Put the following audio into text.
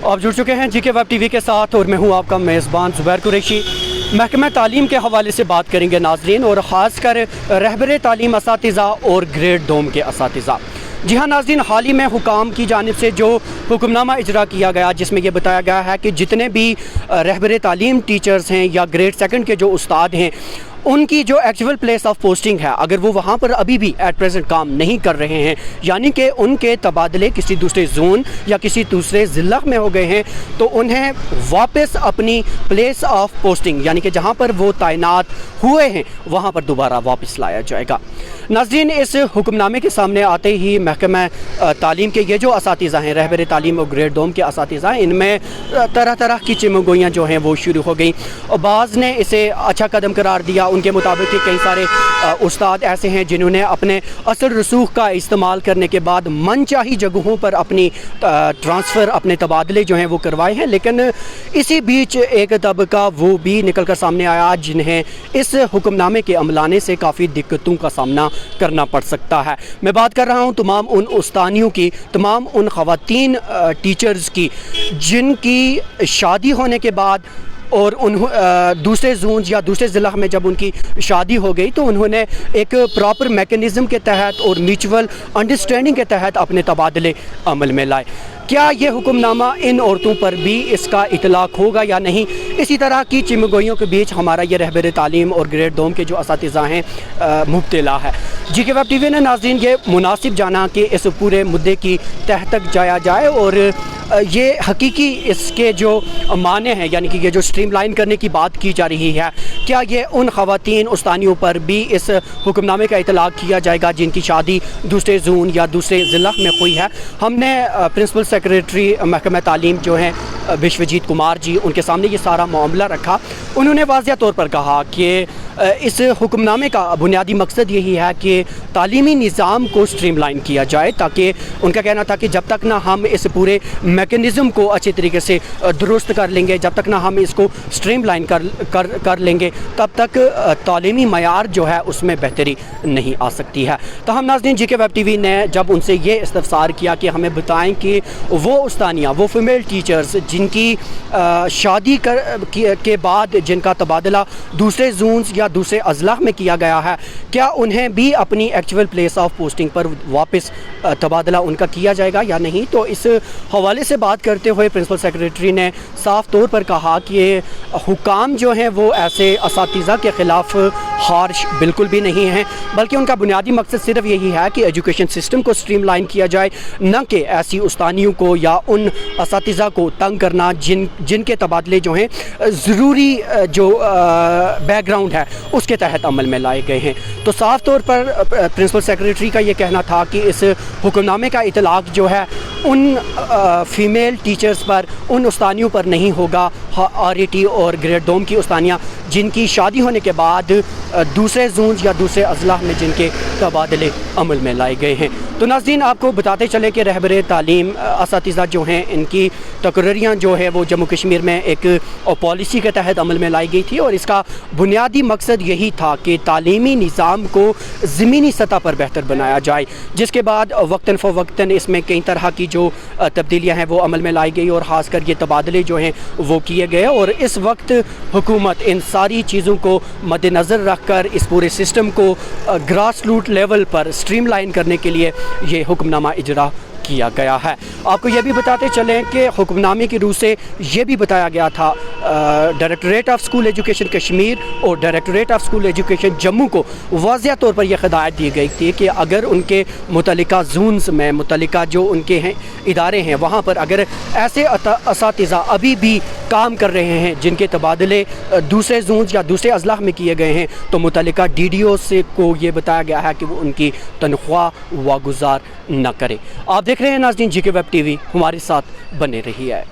आप जुड़ चुके हैं जीके वेब टीवी के साथ और मैं हूं आपका मेज़बान ज़ुबैर कुरैशी। महकमा तालीम के हवाले से बात करेंगे नाज़रीन, और ख़ासकर रहबर तालीम असातिज़ा और ग्रेड दोम के असातिज़ा। जी हाँ नाज़रीन, हाल ही में हुकाम की जानिब से जो हुक्मनामा इजरा किया गया जिसमें यह बताया गया है कि जितने भी रहबर तालीम टीचर्स हैं या ग्रेड सेकंड के जो उस्ताद हैं, उनकी जो एक्चुअल प्लेस ऑफ पोस्टिंग है, अगर वो वहाँ पर अभी भी एट प्रेजेंट काम नहीं कर रहे हैं, यानी कि उनके तबादले किसी दूसरे जोन या किसी दूसरे ज़िला में हो गए हैं, तो उन्हें वापस अपनी प्लेस ऑफ पोस्टिंग यानी कि जहाँ पर वो तैनात हुए हैं वहाँ पर दोबारा वापस लाया जाएगा। नाज़रीन, इस हुक्मनामे के सामने आते ही महकमा तालीम के ये जो असातिज़ा हैं, रहबर तालीम और ग्रेड दोम के असातिज़ा, इनमें तरह तरह की चिमगोइयाँ जो हैं वो शुरू हो गई। और बाज़ ने इसे अच्छा कदम करार दिया। उनके मुताबिक कई सारे उस्ताद ऐसे हैं जिन्होंने अपने असल रसूख का इस्तेमाल करने के बाद मनचाही जगहों पर अपनी ट्रांसफ़र, अपने तबादले जो हैं वो करवाए हैं। लेकिन इसी बीच एक तबका वो भी निकल कर सामने आया जिन्हें इस हुक्मनामे के अमलाने से काफ़ी दिक्कतों का सामना करना पड़ सकता है। मैं बात कर रहा हूँ तमाम उन उस्तानियों की, तमाम उन ख़वातीन टीचर्स की जिनकी शादी होने के बाद और दूसरे जोन या दूसरे ज़िला में जब उनकी शादी हो गई तो उन्होंने एक प्रॉपर मैकेनिज़्म के तहत और म्यूचुअल अंडरस्टैंडिंग के तहत अपने तबादले अमल में लाए। क्या ये हुक्मनामा इन औरतों पर भी इसका इतलाक़ होगा या नहीं? इसी तरह की चिमगोइयों के बीच हमारा ये रहबर तालीम और ग्रेड दोम के जो असातिज़ा हैं मुब्तला है। जीके वेब टीवी ने नाज़रीन ये मुनासिब जाना कि इस पूरे मुद्दे की तह तक जाया जाए और ये हकीकी इसके जो माने हैं, यानी कि ये जो स्ट्रीमलाइन करने की बात की जा रही है, क्या ये उन ख़वातीन उस्तानियों पर भी इस हुक्मनामे का इतलाक़ किया जाएगा जिनकी शादी दूसरे जोन या दूसरे ज़िला में हुई है? हमने प्रिंसिपल सेक्रेटरी महकमा तालीम जो हैं विश्वजीत कुमार जी, उनके सामने ये सारा मामला रखा। उन्होंने वाज़िया तौर पर कहा कि इस हुक्मनामे का बुनियादी मकसद यही है कि तालीमी निज़ाम को स्ट्रीमलाइन किया जाए, ताकि उनका कहना था कि जब तक ना हम इस पूरे मैकेनिज़्म को अच्छी तरीके से दुरुस्त कर लेंगे, जब तक ना हम इसको स्ट्रीमलाइन कर लेंगे, तब तक तालीमी मयार जो है उसमें बेहतरी नहीं आ सकती है। तो हम नाज़रीन जीके वेब टीवी ने जब उनसे ये इस्तफसार किया कि हमें बताएं कि वो उस्तानियाँ, वो फीमेल टीचर्स जिनकी शादी के बाद जिनका तबादला दूसरे जोन्स या दूसरे अजला में किया गया है, क्या उन्हें भी अपनी एक्चुअल प्लेस ऑफ पोस्टिंग पर वापस तबादला उनका किया जाएगा या नहीं? तो इस हवाले से बात करते हुए प्रिंसिपल सेक्रेटरी ने साफ तौर पर कहा कि हुकाम जो हैं वो ऐसे असातिज़ा के ख़िलाफ़ हार्श बिल्कुल भी नहीं हैं, बल्कि उनका बुनियादी मकसद सिर्फ यही है कि एजुकेशन सिस्टम को स्ट्रीमलाइन किया जाए, न कि ऐसी उस्तानियों को या उन असातिज़ा को तंग करना जिनके तबादले जो हैं ज़रूरी जो बैकग्राउंड है उसके तहत अमल में लाए गए हैं। तो साफ तौर पर प्रिंसिपल सेक्रेटरी का ये कहना था कि इस हुक्मनामे का इतलाक़ जो है उन फ़ीमेल टीचर्स पर, उन उस्तानियों पर नहीं होगा, RET और ग्रेड दोम की उस्तानियाँ जिनकी शादी होने के बाद दूसरे जोन या दूसरे अजला में जिनके तबादले अमल में लाए गए हैं। तो नाज़रीन, आपको बताते चले कि रहबर तालीम असातिज़ा जो हैं इनकी तकरीरियाँ जो है वो जम्मू कश्मीर में एक पॉलिसी के तहत अमल में लाई गई थी, और इसका बुनियादी मकसद यही था कि तालीमी निज़ाम को ज़मीनी सतह पर बेहतर बनाया जाए, जिसके बाद वक्तन फ़वक्तन इसमें कई तरह की जो तब्दीलियाँ हैं वो अमल में लाई गई और ख़ासकर ये तबादले जो हैं वो किए गए। और इस वक्त हुकूमत इन सारी चीज़ों को मद्देनज़र रख कर इस पूरे सिस्टम को ग्रास रूट लेवल पर स्ट्रीमलाइन करने के लिए ये हुक्मनामा इजरा किया गया है। आपको ये भी बताते चलें कि हुक्मनामे की रूह से ये भी बताया गया था directorate of school education Kashmir और directorate of school education Jammu को वाज़िया तौर पर यह हिदायत दी गई थी कि अगर उनके मुतल्लिका जोन्स में, मुतल्लिका जो उनके हैं इदारे हैं, वहाँ पर अगर ऐसे असातिज़ा अभी भी काम कर रहे हैं जिनके तबादले दूसरे जोन्स या दूसरे अजला में किए गए हैं, तो मुतल्लिका DDO से को ये बताया गया है कि वो उनकी तनख्वाह वागुजार न करें। आप देख रहे हैं नाज़रीन जीके वेब टीवी, हमारे साथ बने रहिए।